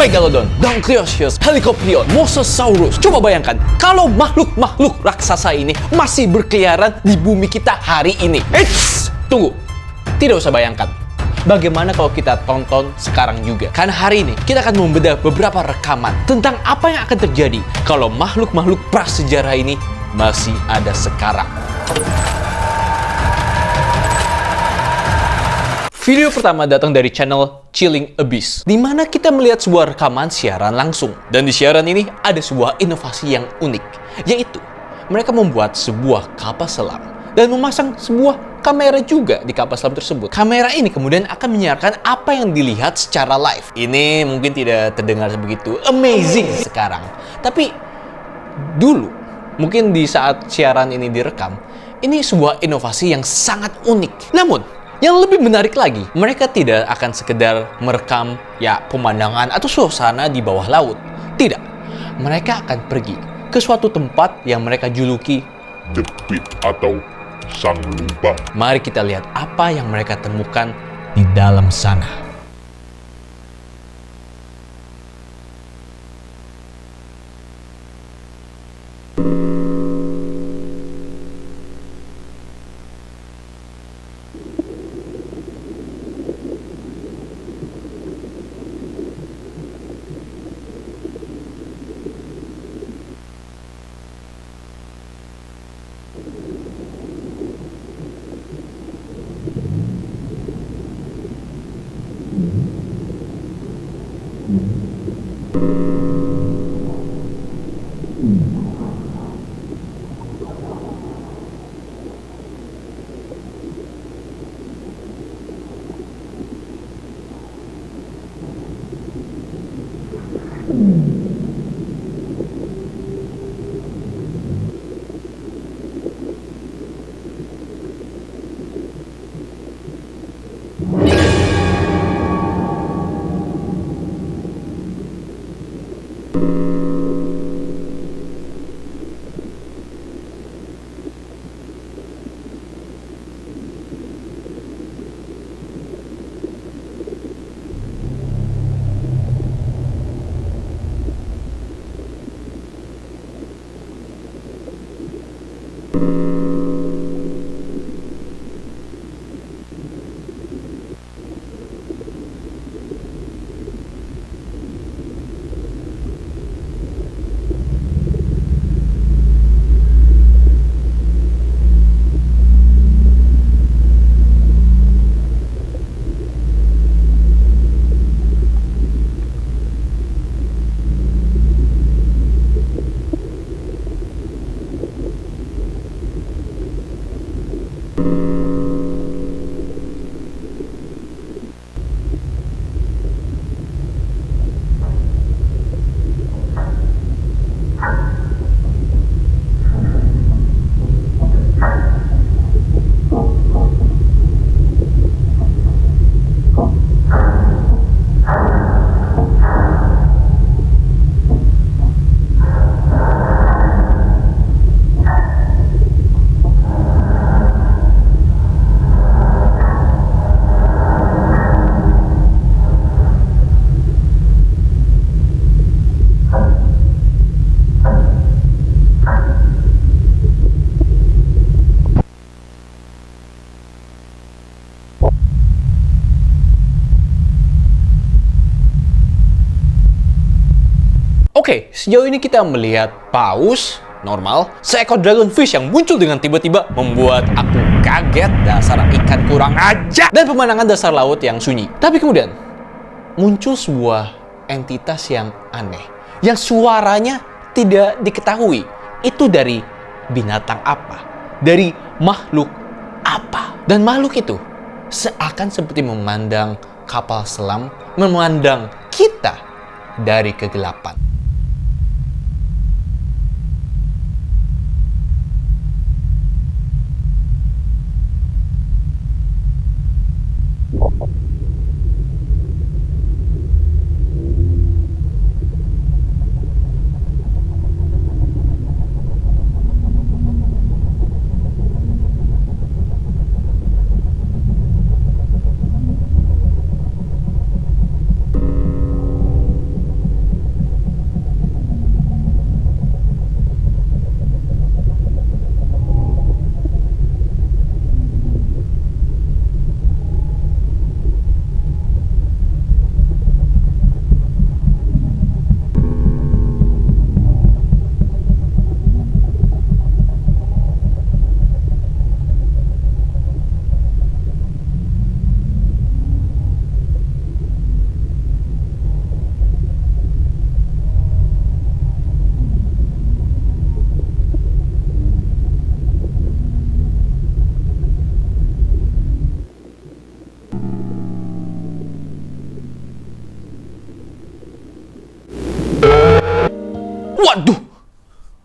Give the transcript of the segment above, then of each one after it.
Megalodon, Dancriosius, Helicopterion, Mosasaurus. Coba bayangkan kalau makhluk-makhluk raksasa ini masih berkeliaran di bumi kita hari ini. Eits, tunggu. Tidak usah bayangkan. Bagaimana kalau kita tonton sekarang juga? Karena hari ini kita akan membedah beberapa rekaman tentang apa yang akan terjadi kalau makhluk-makhluk prasejarah ini masih ada sekarang. Video pertama datang dari channel Chilling Abyss, di mana kita melihat sebuah rekaman siaran langsung. Dan di siaran ini ada sebuah inovasi yang unik, yaitu mereka membuat sebuah kapal selam dan memasang sebuah kamera juga di kapal selam tersebut. Kamera ini kemudian akan menyiarkan apa yang dilihat secara live. Ini mungkin tidak terdengar begitu amazing sekarang, tapi dulu, mungkin di saat siaran ini direkam, ini sebuah inovasi yang sangat unik. Namun, yang lebih menarik lagi, mereka tidak akan sekedar merekam pemandangan atau suasana di bawah laut. Tidak, mereka akan pergi ke suatu tempat yang mereka juluki The Pit atau Sang Lubang. Mari kita lihat apa yang mereka temukan di dalam sana. Oke, sejauh ini kita melihat paus normal, seekor dragonfish yang muncul dengan tiba-tiba membuat aku kaget, dasar ikan kurang ajar, dan pemandangan dasar laut yang sunyi. Tapi kemudian muncul sebuah entitas yang aneh, yang suaranya tidak diketahui itu dari binatang apa, dari makhluk apa. Dan makhluk itu seakan seperti memandang kapal selam, memandang kita dari kegelapan. Waduh,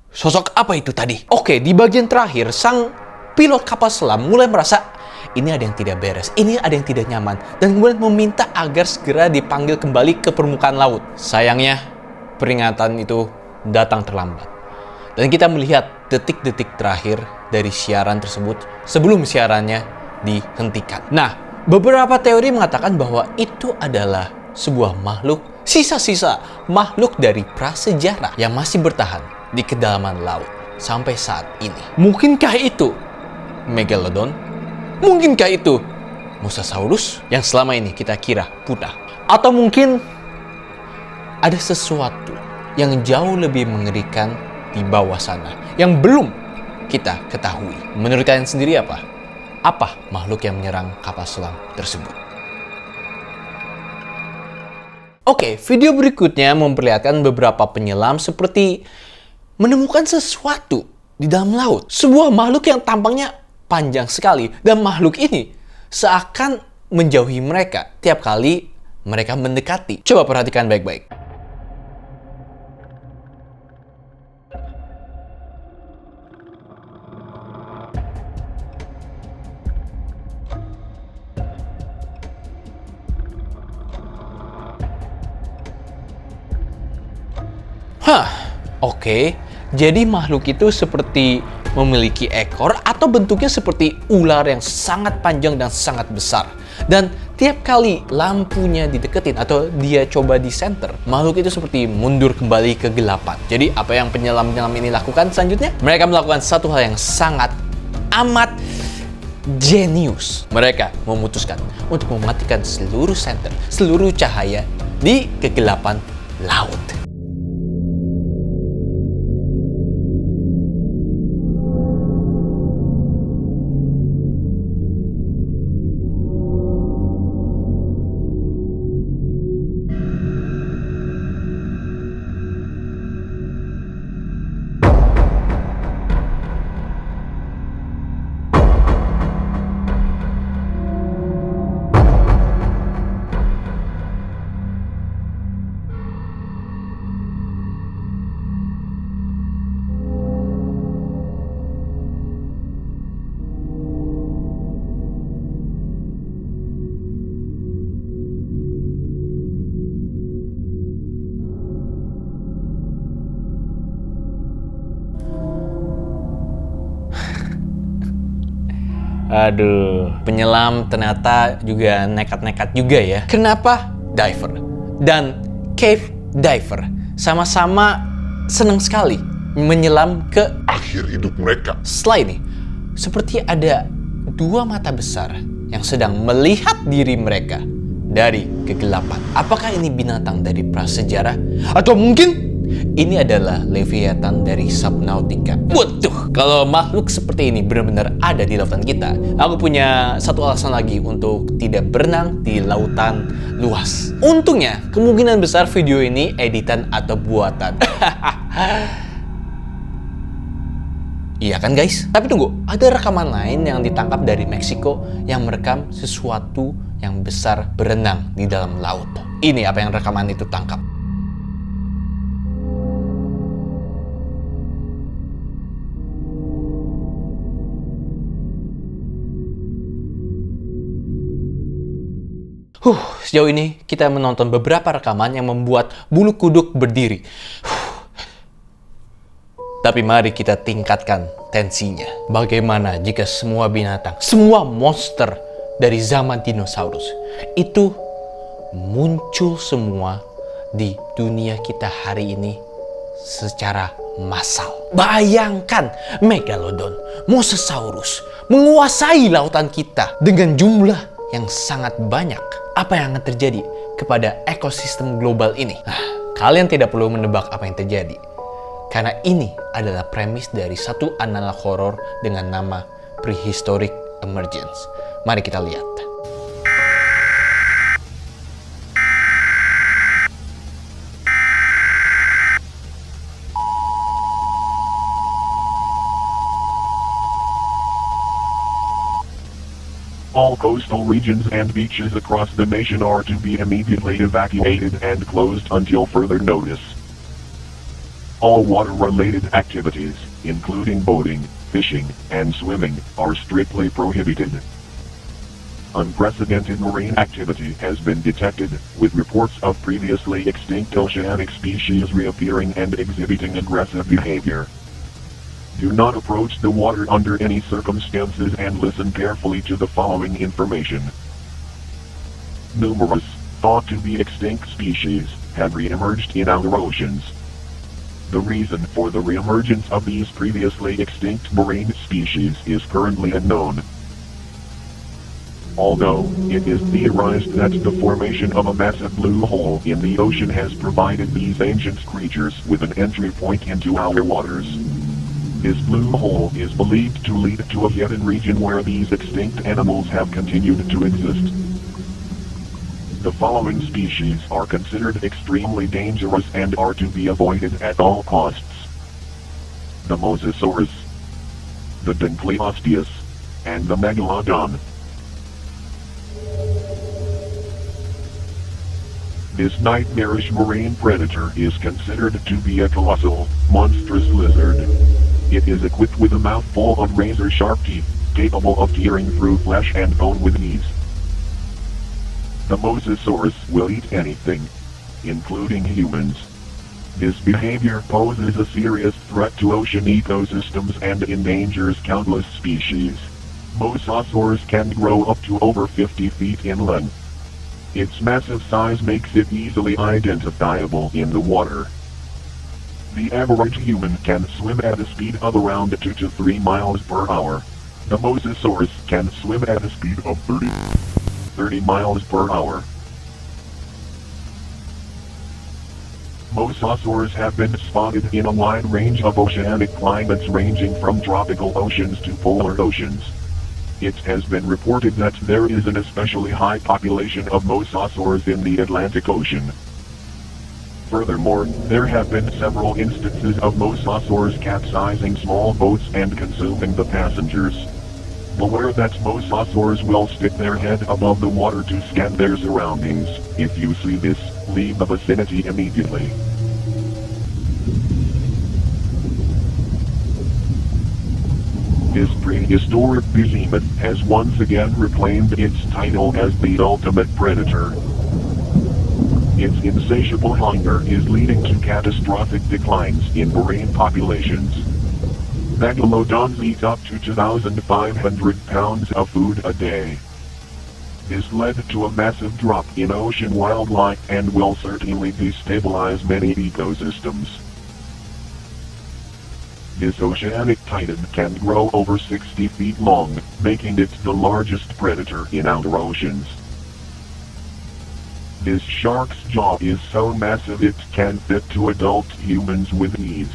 sosok apa itu tadi? Oke, di bagian terakhir, sang pilot kapal selam mulai merasa ini ada yang tidak beres, ini ada yang tidak nyaman, dan kemudian meminta agar segera dipanggil kembali ke permukaan laut. Sayangnya, peringatan itu datang terlambat. Dan kita melihat detik-detik terakhir dari siaran tersebut sebelum siarannya dihentikan. Nah, beberapa teori mengatakan bahwa itu adalah sebuah makhluk, sisa-sisa makhluk dari prasejarah yang masih bertahan di kedalaman laut sampai saat ini. Mungkinkah itu Megalodon? Mungkinkah itu Mosasaurus yang selama ini kita kira punah? Atau mungkin ada sesuatu yang jauh lebih mengerikan di bawah sana yang belum kita ketahui? Menurut kalian sendiri apa? Apa makhluk yang menyerang kapal selam tersebut? Oke, video berikutnya memperlihatkan beberapa penyelam seperti menemukan sesuatu di dalam laut. Sebuah makhluk yang tampaknya panjang sekali. Dan makhluk ini seakan menjauhi mereka tiap kali mereka mendekati. Coba perhatikan baik-baik. Oke. Jadi makhluk itu seperti memiliki ekor atau bentuknya seperti ular yang sangat panjang dan sangat besar. Dan tiap kali lampunya dideketin atau dia coba di center, makhluk itu seperti mundur kembali ke kegelapan. Jadi apa yang penyelam-penyelam ini lakukan selanjutnya? Mereka melakukan satu hal yang sangat amat jenius. Mereka memutuskan untuk mematikan seluruh center, seluruh cahaya di kegelapan laut. Aduh, penyelam ternyata juga nekat-nekat juga ya. Kenapa diver dan cave diver sama-sama senang sekali menyelam ke Akhir hidup mereka. setelah ini? Seperti ada dua mata besar yang sedang melihat diri mereka dari kegelapan. Apakah ini binatang dari prasejarah? Atau mungkin ini adalah Leviathan dari Subnautica? Waduh, kalau makhluk seperti ini benar-benar ada di lautan kita, aku punya satu alasan lagi untuk tidak berenang di lautan luas. Untungnya, kemungkinan besar video ini editan atau buatan. Iya kan guys? Tapi tunggu, ada rekaman lain yang ditangkap dari Meksiko yang merekam sesuatu yang besar berenang di dalam laut. Ini apa yang rekaman itu tangkap. Sejauh ini kita menonton beberapa rekaman yang membuat bulu kuduk berdiri. Tapi mari kita tingkatkan tensinya. Bagaimana jika semua binatang, semua monster dari zaman dinosaurus itu muncul semua di dunia kita hari ini secara massal? Bayangkan Megalodon, Mosasaurus menguasai lautan kita dengan jumlah yang sangat banyak. Apa yang akan terjadi kepada ekosistem global ini? Nah, kalian tidak perlu menebak apa yang terjadi. Karena ini adalah premis dari satu analog horor dengan nama Prehistoric Emergence. Mari kita lihat. All coastal regions and beaches across the nation are to be immediately evacuated and closed until further notice. All water-related activities, including boating, fishing, and swimming, are strictly prohibited. Unprecedented marine activity has been detected, with reports of previously extinct oceanic species reappearing and exhibiting aggressive behavior. Do not approach the water under any circumstances and listen carefully to the following information. Numerous, thought to be extinct species, have re-emerged in our oceans. The reason for the re-emergence of these previously extinct marine species is currently unknown. Although, it is theorized that the formation of a massive blue hole in the ocean has provided these ancient creatures with an entry point into our waters. This blue hole is believed to lead to a hidden region where these extinct animals have continued to exist. The following species are considered extremely dangerous and are to be avoided at all costs. The Mosasaurus, the Dunkleosteus, and the Megalodon. This nightmarish marine predator is considered to be a colossal, monstrous lizard. It is equipped with a mouthful of razor-sharp teeth, capable of tearing through flesh and bone with ease. The Mosasaurus will eat anything, including humans. This behavior poses a serious threat to ocean ecosystems and endangers countless species. Mosasaurus can grow up to over 50 feet in length. Its massive size makes it easily identifiable in the water. The average human can swim at a speed of around 2 to 3 miles per hour. The Mosasaurus can swim at a speed of 30 miles per hour. Mosasaurs have been spotted in a wide range of oceanic climates ranging from tropical oceans to polar oceans. It has been reported that there is an especially high population of mosasaurs in the Atlantic Ocean. Furthermore, there have been several instances of mosasaurs capsizing small boats and consuming the passengers. Beware that mosasaurs will stick their head above the water to scan their surroundings. If you see this, leave the vicinity immediately. This prehistoric behemoth has once again reclaimed its title as the ultimate predator. Its insatiable hunger is leading to catastrophic declines in marine populations. Megalodons eat up to 2,500 pounds of food a day. This led to a massive drop in ocean wildlife and will certainly destabilize many ecosystems. This oceanic titan can grow over 60 feet long, making it the largest predator in our oceans. This shark's jaw is so massive it can fit 2 adult humans with ease.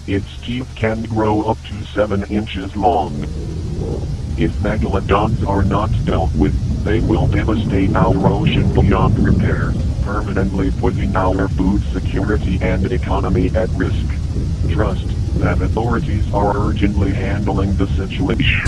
Its teeth can grow up to 7 inches long. If megalodons are not dealt with, they will devastate our ocean beyond repair, permanently putting our food security and economy at risk. Trust that authorities are urgently handling the situation.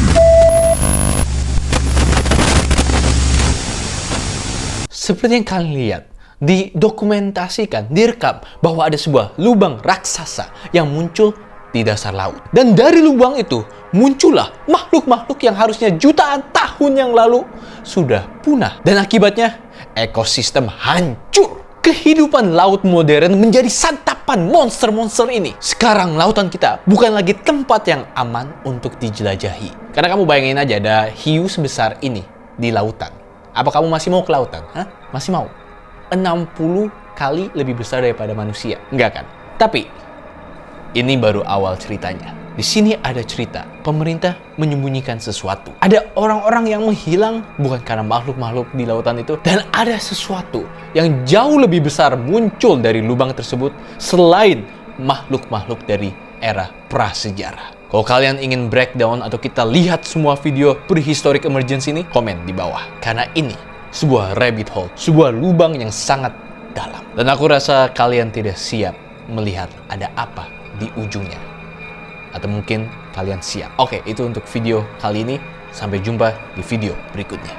Seperti yang kalian lihat, didokumentasikan, direkam bahwa ada sebuah lubang raksasa yang muncul di dasar laut. Dan dari lubang itu muncullah makhluk-makhluk yang harusnya jutaan tahun yang lalu sudah punah. Dan akibatnya ekosistem hancur. Kehidupan laut modern menjadi santapan monster-monster ini. Sekarang lautan kita bukan lagi tempat yang aman untuk dijelajahi. Karena kamu bayangin aja ada hiu sebesar ini di lautan. Apa kamu masih mau ke lautan? Hah? Masih mau? 60 kali lebih besar daripada manusia. Enggak kan? Tapi ini baru awal ceritanya. Di sini ada cerita pemerintah menyembunyikan sesuatu. Ada orang-orang yang menghilang bukan karena makhluk-makhluk di lautan itu. Dan ada sesuatu yang jauh lebih besar muncul dari lubang tersebut selain makhluk-makhluk dari era prasejarah. Kalau kalian ingin breakdown atau kita lihat semua video prehistoric emergence ini, komen di bawah. Karena ini sebuah rabbit hole, sebuah lubang yang sangat dalam. Dan aku rasa kalian tidak siap melihat ada apa di ujungnya. Atau mungkin kalian siap. Oke, itu untuk video kali ini. Sampai jumpa di video berikutnya.